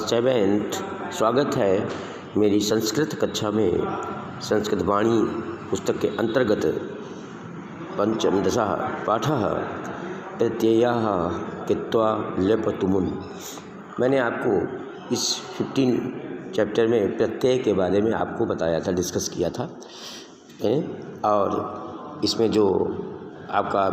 7 स्वागत है मेरी संस्कृत कक्षा में। संस्कृत वाणी पुस्तक के अंतर्गत पंचमदशः पाठः प्रत्ययाः कृत्वा लेप तुमुन्। मैंने आपको इस 15 चैप्टर में प्रत्यय के बारे में आपको बताया था, डिस्कस किया था और इसमें जो आपका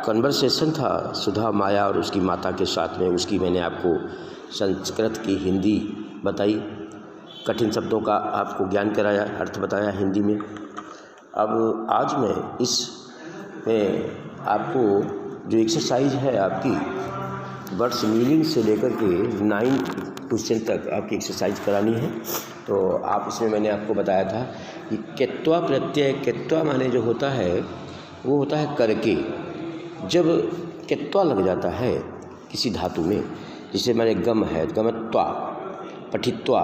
कन्वर्सेशन था सुधा माया और उसकी माता के साथ में, उसकी मैंने आपको संस्कृत की हिंदी बताई, कठिन शब्दों का आपको ज्ञान कराया, अर्थ बताया हिंदी में। अब आज मैं इसमें आपको जो एक्सरसाइज है आपकी वर्ड्स मीनिंग से लेकर के 9 क्वेश्चन तक आपकी एक्सरसाइज करानी है। तो आप इसमें मैंने आपको बताया था कि कृत्वा प्रत्यय, कृत्वा माने जो होता है वो होता है करके। जब कृत्वा लग जाता है किसी धातु में, जिसे मैंने गम है, गमत्वा, पठित्वा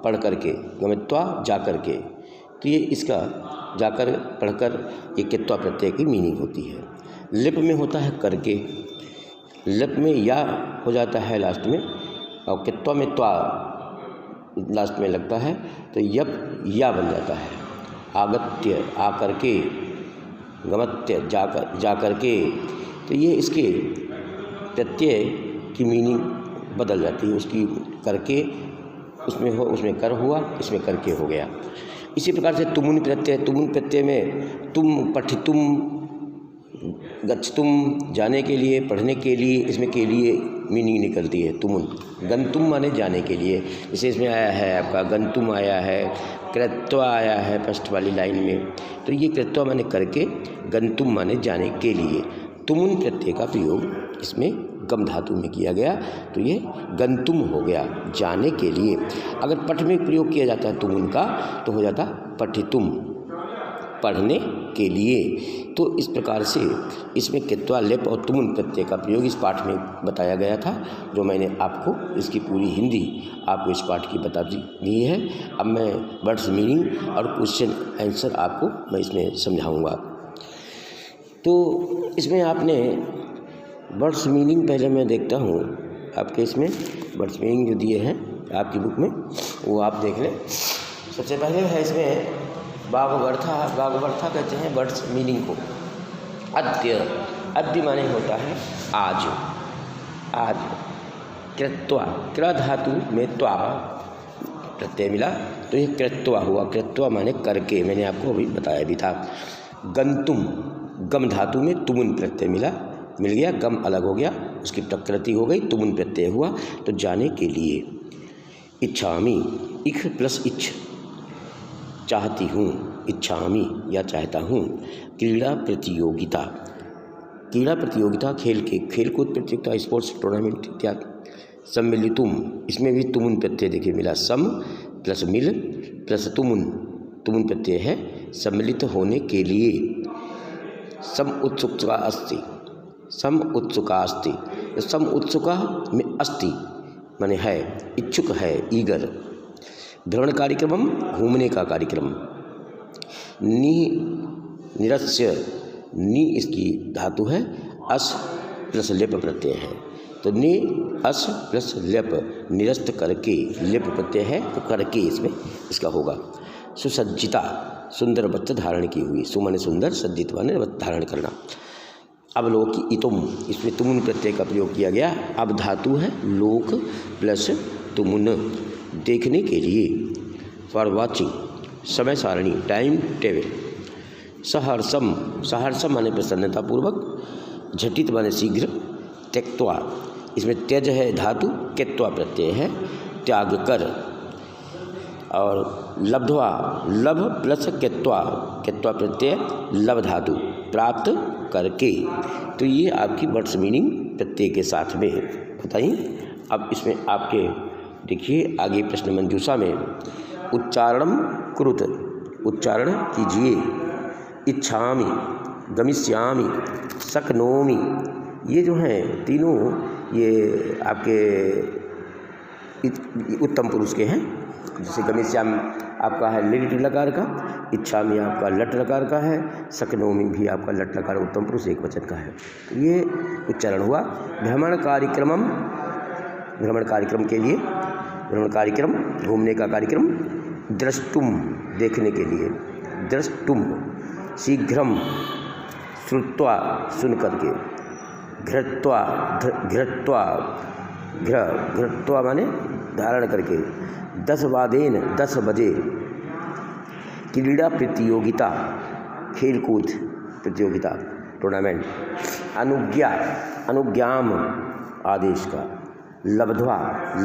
पढ़ करके, गमत्वा जा कर के, तो ये इसका जाकर पढ़कर ये कृत्वा प्रत्यय की मीनिंग होती है। लिप में होता है करके, लिप में या हो जाता है लास्ट में, और कृत्वा में त्वा लास्ट में लगता है तो यप या बन जाता है। आगत्य आ करके, गमत्य जा करके, तो ये इसके प्रत्यय की मीनिंग बदल जाती है। उसकी करके उसमें कर हुआ, इसमें करके हो गया। इसी प्रकार से तुमुन प्रत्यय, तुमुन प्रत्यय में तुम, पठितुम, गच्छतुम जाने के लिए, पढ़ने के लिए, इसमें के लिए मीनिंग निकलती है तुमुन। गंतुम माने जाने के लिए, जैसे इसमें आया है आपका गंतुम आया है, कृत्वा आया है फर्स्ट वाली लाइन में, तो ये कृत्वा माने करके, गंतुम माने जाने के लिए। तुमुन प्रत्यय का प्रयोग इसमें गम धातु में किया गया, तो ये गंतुम हो गया, जाने के लिए। अगर पठ में प्रयोग किया जाता है तुमुन का तो हो जाता पठितुम, पढ़ने के लिए। तो इस प्रकार से इसमें कृत्वा, लेप और तुमुन प्रत्यय का प्रयोग इस पाठ में बताया गया था, जो मैंने आपको इसकी पूरी हिंदी आपको इस पाठ की बता दी है। अब मैं वर्ड्स मीनिंग और क्वेश्चन आंसर आपको मैं इसमें समझाऊंगा। तो इसमें आपने वर्ड्स मीनिंग पहले मैं देखता हूँ आपके इसमें वर्ड्स मीनिंग जो दिए हैं आपकी बुक में, वो आप देख लें। सबसे पहले है इसमें वाग्वर्था। वाग्वर्था कहते हैं वर्ड्स मीनिंग को। अद्य, अद्य माने होता है आज, आज। कृत्वा, क्र धातु में त्वा प्रत्यय मिला तो ये कृत्वा हुआ। कृत्वा माने करके, मैंने आपको अभी बताया भी था। गंतुम, गम धातु में तुमुन प्रत्यय मिल गया, गम अलग हो गया, उसकी प्रकृति हो गई, तुमुन प्रत्यय हुआ, तो जाने के लिए। इच्छामि, इख प्लस इच्छ, चाहती हूँ, इच्छामि या चाहता हूँ। क्रीड़ा प्रतियोगिता, क्रीड़ा प्रतियोगिता खेलकूद प्रतियोगिता, स्पोर्ट्स टूर्नामेंट इत्यादि। सम्मिलितुम, इसमें भी तुमुन प्रत्यय देखिए मिला, सम प्लस मिल प्लस तुमुन, तुमुन प्रत्यय है, सम्मिलित होने के लिए। सम उत्सुका अस्ति, सम उत्सुका अस्ति, सम उत्सुका में अस्ति माने है, इच्छुक है, ईगर। भ्रमण कार्यक्रम, घूमने का कार्यक्रम। निरस्य, नि इसकी धातु है, अस प्लस लेप प्रत्यय है, तो नि अस प्लस लेप, निरस्त करके, लेप प्रत्यय है तो करके इसमें इसका होगा। सुसज्जिता, सुंदर वस्त्र धारण की हुई, सुमाने सुंदर, सज्जित माने वस्त्र धारण करना। अवलोकितुम, इसमें तुमुन प्रत्यय का प्रयोग किया गया। अब धातु है लोक प्लस तुमुन, देखने के लिए। फॉर वॉचिंग, समय सारणी, टाइम टेबल। सहर्षम, सहर्षम माने प्रसन्नतापूर्वक, झटित माने शीघ्र। त्यक्त्वा, इसमें त्यज है धातु, कृत्वा प्रत्यय है, त्याग कर। और लब्ध्वा, लभ प्लस कृत्वा, कृत्वा प्रत्यय, लभ धातु, प्राप्त करके। तो ये आपकी वर्ड्स मीनिंग प्रत्यय के साथ में बताइए। अब इसमें आपके देखिए आगे प्रश्न मंजूषा में उच्चारणम कुरुत, उच्चारण कीजिए। इच्छामि, गमिष्यामि, शक्नोमि, ये जो हैं तीनों ये आपके उत्तम पुरुष के हैं। जैसे गमिष्यामि आपका है लिट लकार का, इच्छा में आपका लट लकार का है, शक्नोमि भी आपका लट लकार उत्तम पुरुष एक वचन का है। तो ये उच्चारण हुआ। भ्रमण कार्यक्रमम, भ्रमण कार्यक्रम के लिए। भ्रमण कार्यक्रम, घूमने का कार्यक्रम। द्रष्टुम, देखने के लिए, द्रष्टुम। शीघ्रम, श्रुत्वा, सुन करके। घृत्वा, घृत्वा, घृत्वा माने धारण करके। 10 वादेन, 10 बजे। क्रीड़ा प्रतियोगिता, खेलकूद प्रतियोगिता, टूर्नामेंट। अनुज्ञा, अनुज्ञाम, आदेश का। लब्ध्वा,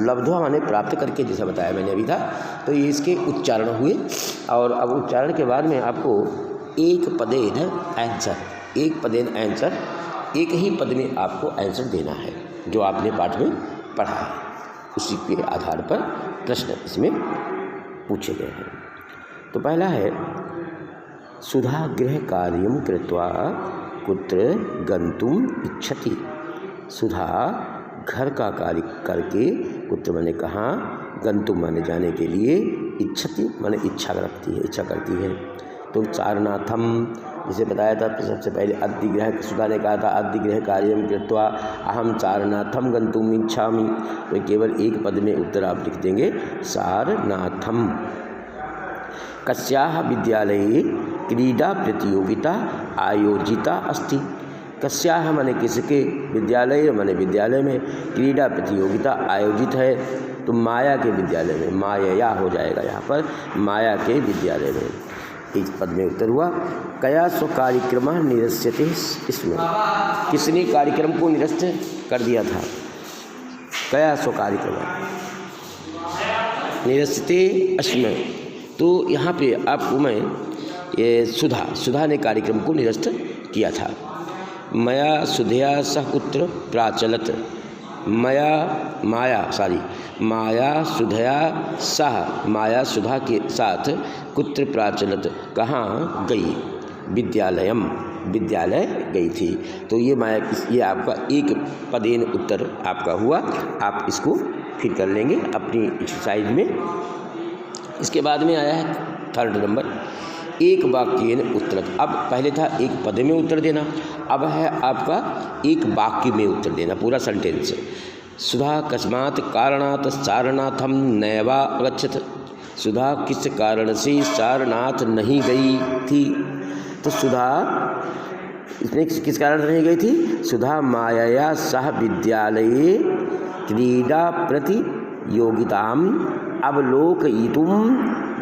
लब्ध्वा माने प्राप्त करके, जैसा बताया मैंने अभी था। तो ये इसके उच्चारण हुए और अब उच्चारण के बाद में आपको एक पदेन आंसर, एक पदेन आंसर, एक ही पद में आपको आंसर देना है जो आपने पाठ में पढ़ा है, उसी के आधार पर प्रश्न इसमें पूछे गए हैं। तो पहला है सुधा गृह कार्यम कृत्वा कुत्र गंतुम इच्छति। सुधा घर का कार्य करके, कुत्र माने कहाँ, गंतुम माने जाने के लिए, इच्छति माने इच्छा रखती है, इच्छा करती है। तो चारनाथम, जिसे बताया था सबसे पहले, अद्यग्रह, सुधा ने कहा था अद्यग्रह कार्यम कृत्वा अहम चारनाथम गंतुम इच्छामि। तो केवल एक पद में उत्तर आप लिख देंगे, सारनाथम। कस्याः विद्यालये क्रीडा प्रतियोगिता आयोजिता अस्ति। कस्याः माने किसके, विद्यालय माने विद्यालय में, क्रीडा प्रतियोगिता आयोजित है तो माया के विद्यालय में, माया हो जाएगा यहाँ पर, माया के विद्यालय में। इस पद में उत्तर हुआ। कया स्व कार्यक्रम निरस्यते, इसमें किसने कार्यक्रम को निरस्त कर दिया था। कया स्व कार्यक्रम निरस्यते अस्मै। तो यहाँ पे आपको मैं ये सुधा ने कार्यक्रम को निरस्त किया था। मया सुधया सह कुत्र प्राचलत। माया सुधया सह, माया सुधा के साथ, कुत्र प्राचलत, कहाँ गई, विद्यालयम, विद्यालय गई थी। तो ये माया, ये आपका एक पदेन उत्तर आपका हुआ। आप इसको फिर कर लेंगे अपनी एक्सरसाइज में। इसके बाद में आया है 3rd नंबर, एक वाक्येन उत्तर। अब पहले था एक पद में उत्तर देना, अब है आपका एक वाक्य में उत्तर देना, पूरा सेंटेंस। सुधा कस्मात् कारणात् सारनाथम नैवा अगच्छत। सुधा किस कारण से सारनाथ नहीं गई थी। तो सुधा इसमें किस कारण से नहीं गई थी। सुधा मायया सह विद्यालये क्रीडा प्रतियोगिताम अवलोकयितुम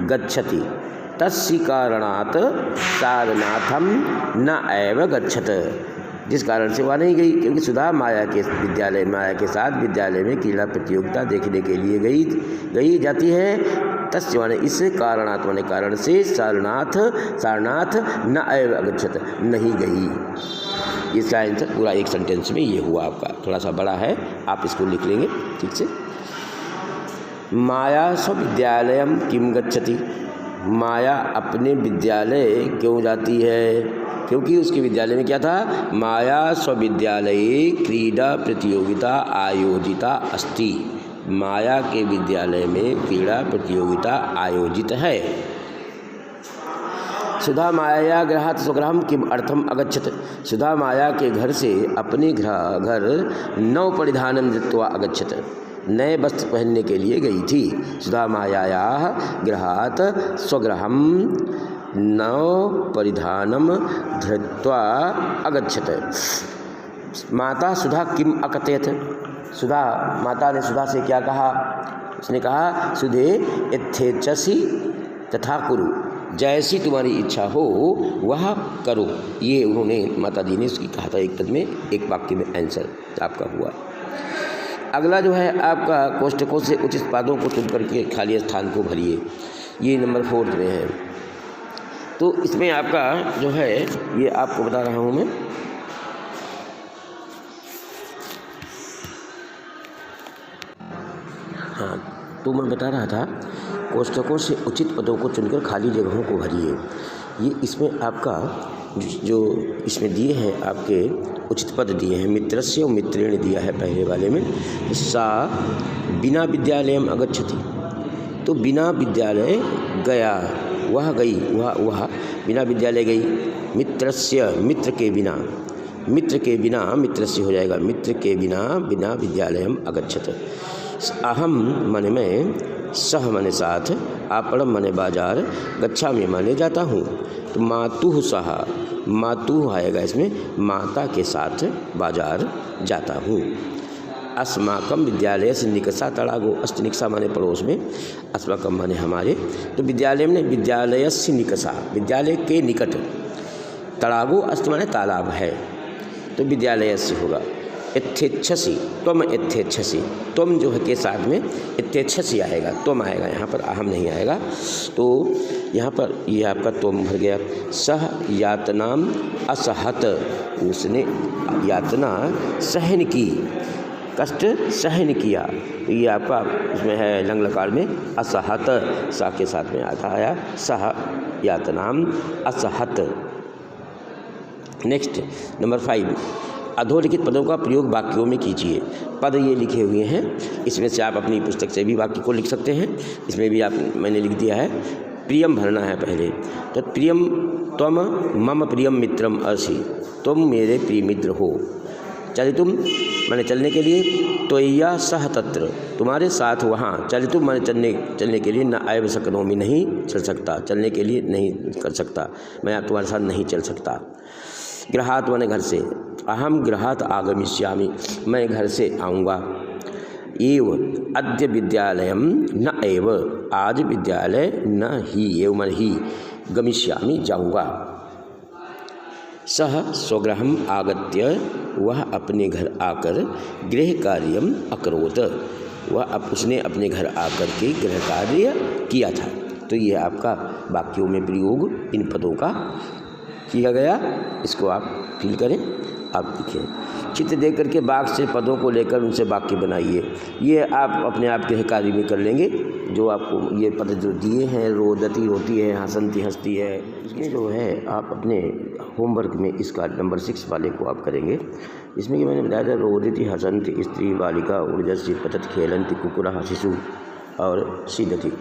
गच्छति, तस्य कारणात् सारनाथम न एव गच्छत। जिस कारण से वह नहीं गई, क्योंकि सुधा माया के साथ विद्यालय में क्रीड़ा प्रतियोगिता देखने के लिए गई जाती है। तस्य माने इस, कारणात् माने कारण से, सारनाथ न एव अगच्छत, नहीं गई। इसका आंसर पूरा एक सेंटेंस में ये हुआ आपका, थोड़ा सा बड़ा है, आप इसको लिख लेंगे ठीक से। माया स्वविद्यालयम किम गच्छति। माया अपने विद्यालय क्यों जाती है, क्योंकि उसके विद्यालय में क्या था, माया स्वविद्यालये क्रीड़ा प्रतियोगिता आयोजिता अस्ति। माया के विद्यालय में क्रीड़ा प्रतियोगिता आयोजित है। सुधा माया गृहात् स्वगृहं किम अर्थम अगच्छत। सुधा माया के घर से अपने घर नव परिधानम धृत्वा अगच्छत, नए वस्त्र पहनने के लिए गई थी। सुधा मायायाः गृहात् स्वगृहं नव परिधानम धृत्वा अगच्छत। माता सुधा किम अकथयत। सुधा, माता ने सुधा से क्या कहा, उसने कहा सुधे यथेच्छसि तथा कुरु, जैसी तुम्हारी इच्छा हो वह करो। ये उन्होंने, माता जी ने उसकी कहा था एक पद में, एक वाक्य में आंसर आपका हुआ। अगला जो है आपका कोष्ठकों से उचित पादों को चुन करके खाली स्थान को भरिए, ये नंबर 4 में है। तो इसमें आपका जो है ये आपको बता रहा हूँ मैं, हाँ तो मैं बता रहा था कोष्ठकों से उचित पदों को चुनकर खाली जगहों को भरिए। ये इसमें आपका जो इसमें दिए हैं आपके उचित पद दिए हैं, मित्रस्य और मित्रेण दिया है पहले वाले में। सा बिना विद्यालयम अगच्छति, तो बिना विद्यालय गया, वह गई, वह बिना विद्यालय गई। मित्रस्य, मित्र के बिना, मित्रस्य हो जाएगा, मित्र के बिना, बिना विद्यालयम अगच्छत। अहम माने मैं, सह माने साथ, आपणम माने बाजार, गच्छामि माने जाता हूँ। तो मातुः सह, मातुः आएगा इसमें, माता के साथ बाजार जाता हूँ। अस्माकम विद्यालय से निकषा तड़ागो, अस्त निकषा माने पड़ोस में, अस्माकम माने हमारे, तो विद्यालय में विद्यालय से निकषा, विद्यालय के निकट, तड़ागो अस्त माने तालाब है, तो विद्यालय से होगा। इत्थेच्छसि, त्वम इत्थेच्छसि, त्वम जो है के साथ में इत्थेच्छसि आएगा, त्वम आएगा, यहाँ पर अहम नहीं आएगा। तो यहाँ पर ये आपका त्वम भर गया। सह यातनाम असहत, उसने यातना सहन की, कष्ट सहन किया, तो ये आपका इसमें है लंग लकार में असहत, सा के साथ में आता आया, सह यातनाम असहत। नेक्स्ट नंबर 5, अधोलिखित पदों का प्रयोग वाक्यों में कीजिए। पद ये लिखे हुए हैं, इसमें से आप अपनी पुस्तक से भी वाक्य को लिख सकते हैं। इसमें भी मैंने लिख दिया है, प्रियम भरना है पहले। तो प्रियम त्वम मम प्रियम मित्रम असि, तुम मेरे प्रिय मित्र हो। चले तुम माने चलने के लिए, तो या सह तत्र, तुम्हारे साथ वहाँ। चले तुम माने चलने के लिए, न आयव सकनोमी, नहीं चल सकता, चलने के लिए नहीं कर सकता, मैं तुम्हारे साथ नहीं चल सकता। गृहात माने घर से, अहम गृहात आगमिष्यामि, मैं घर से आऊँगा। एव अद्य विद्यालयम न एव, आज विद्यालय न ही, एव मन ही, गमिष्यामि जाऊँगा। सह स्वगृहम आगत्य, वह अपने घर आकर, गृह कार्यम अकरोत, उसने अपने घर आकर के गृह कार्य किया था। तो ये आपका वाक्यों में प्रयोग इन पदों का किया गया। इसको आप फिल करें, आप लिखें। चित्र देख करके बाग से पदों को लेकर उनसे वाक्य बनाइए। ये आप अपने आप के कार्य में कर लेंगे। जो आपको ये पद जो दिए हैं, रोदती रोती है, हंसती हंसती है, इसके जो है आप अपने होमवर्क में इसका नंबर 6 वाले को आप करेंगे। इसमें कि मैंने बताया था, रोदती हंसती स्त्री बालिका ऊर्जस्वी पतत खेलंती कुकुरा शिशु और सीदती,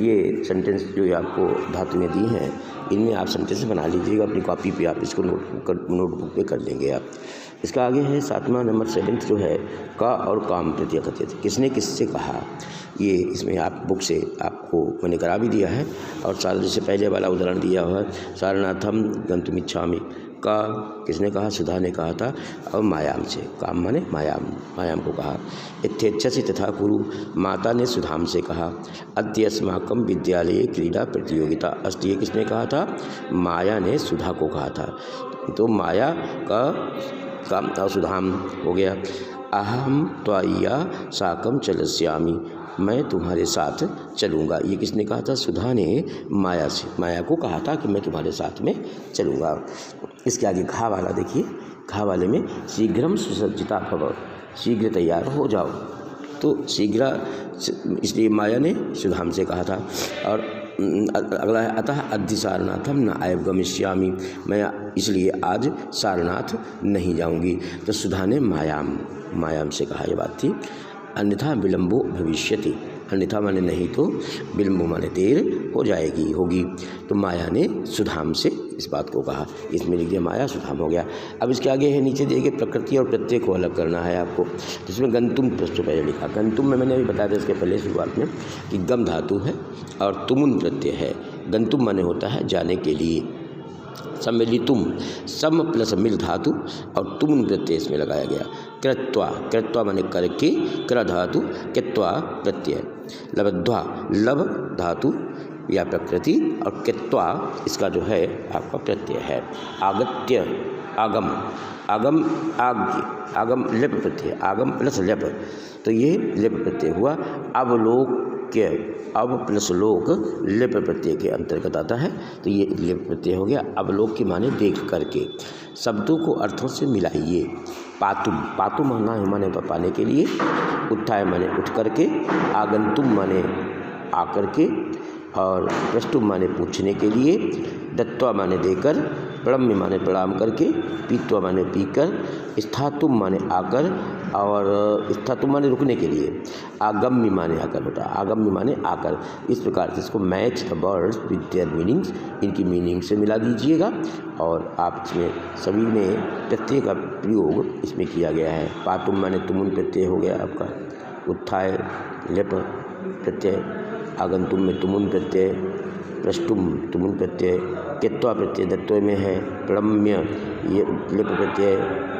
ये सेंटेंस जो आपको धातु में दी हैं, इनमें आप सेंटेंस बना लीजिएगा अपनी कॉपी पे, आप इसको नोटबुक पे कर लेंगे आप। इसका आगे है 7वां नंबर 7 जो है, का और काम प्रत्यय कथित, किसने किससे कहा। ये इसमें आप बुक से आपको मैंने करा भी दिया है, और सारे से पहले वाला उदाहरण दिया हुआ है, सारनाथम गंतुमिच्छामि, का किसने कहा, सुधा ने कहा था, और मायाम से, काम माने मायाम को कहा। इत्थेच्छसि तथा कुरु, माता ने सुधाम से कहा। अद्य अस्माकं विद्यालये क्रीड़ा प्रतियोगिता अस्ति, ये किसने कहा था, माया ने सुधा को कहा था। तो माया का काम और सुधाम हो गया। अहम त्वया साकं चलस्यामि, मैं तुम्हारे साथ चलूँगा, ये किसने कहा था, सुधा ने माया को कहा था कि मैं तुम्हारे साथ में चलूँगा। इसके आगे घा वाला देखिए, घा वाले में शीघ्रम सुसज्जिता भव, शीघ्र तैयार हो जाओ। तो शीघ्र, इसलिए माया ने सुधाम से कहा था। और अगला है, अतः अद्य सारनाथम न आयव गमिष्यामि, मैं इसलिए आज सारनाथ नहीं जाऊंगी। तो सुधा ने मायाम से कहा, ये बात थी। अन्यथा विलंबो भविष्यति, अन्यथा माने नहीं तो, विलंबो माने देर हो जाएगी, होगी। तो माया ने सुधाम से इस बात को कहा, इसमें लिख दिया माया सुधाम हो गया। अब इसके आगे है, नीचे देखिए, प्रकृति और प्रत्यय को अलग करना है आपको। जिसमें गंतुम प्रश्न पहले लिखा, गंतुम में मैंने अभी बताया था इसके पहले शुरुआत में कि गम धातु है और तुमुन प्रत्यय है। गंतुम माने होता है जाने के लिए। सम्मिलितुम, सम प्लस मिल धातु और तुमुन प्रत्यय इसमें लगाया गया। कृत्वा, कृत्वा माने करके, क्र धातु, कृत्वा प्रत्यय। लब्ध्वा, लब धातु या प्रकृति, और कृत्वा इसका जो है आपका प्रत्यय है। आगत्य, आगम, आगम लेप प्रत्यय, आगम प्लस लेप, तो ये लेप प्रत्यय हुआ। अवलोक्य, अब प्लस लोक लेप प्रत्यय के अंतर्गत आता है, तो ये लेप प्रत्यय हो गया। अवलोक्य माने देख करके। शब्दों को अर्थों से मिलाइए। पातुम, पातुम माने पाने के लिए, उत्थाय माने उठ करके, आगंतुम माने आकर के, और प्रष्टुम माने पूछने के लिए, दत्वा माने देकर, प्रणम्य माने प्रणाम करके, पीत्वा माने पीकर, स्थातुम माने आकर, और स्थातुम माने रुकने के लिए, आगम्य माने आकर होता है, आगम्य माने आकर। इस प्रकार से इसको match the words with their meanings, इनकी मीनिंग से मिला दीजिएगा। और आप इसमें सभी में प्रत्यय का प्रयोग इसमें किया गया है। पातुम माने तुमुन प्रत्यय हो गया आपका, उत्थाय लेप प्रत्यय, आगंतुम में तुमुन प्रत्यय, प्रष्टुम तुमुन प्रत्यय, केत्वा प्रत्यय दत्व में है, प्रणम्य ये लेप प्रत्यय,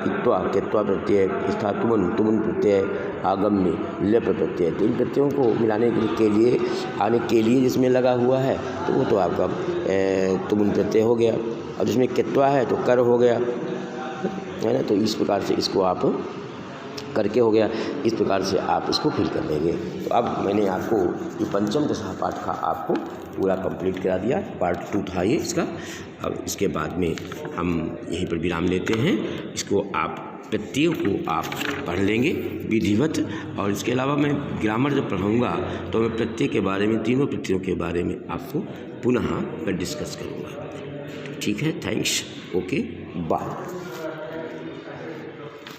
इत्वा केत्वा प्रत्यय, स्था तुमुन तुमुन प्रत्यय, आगम्य लेप प्रत्यय। तो इन प्रत्ययों को मिलाने के लिए आने के लिए जिसमें लगा हुआ है तो वो तो आपका तुमुन प्रत्यय हो गया, और जिसमें केत्वा है तो कर हो गया, है ना। तो इस प्रकार से इसको आप करके हो गया, इस प्रकार से आप इसको फिल कर देंगे। तो अब मैंने आपको ये पंचम दशा पाठ का आपको पूरा कंप्लीट करा दिया। पार्ट 2 था ये इसका। अब इसके बाद में हम यहीं पर विराम लेते हैं। इसको आप प्रत्ययों को आप पढ़ लेंगे विधिवत, और इसके अलावा मैं ग्रामर जब पढ़ाऊँगा तो मैं प्रत्यय के बारे में, तीनों प्रत्ययों के बारे में आपको पुनः मैं डिस्कस करूँगा। ठीक है, थैंक्स, ओके, बाय।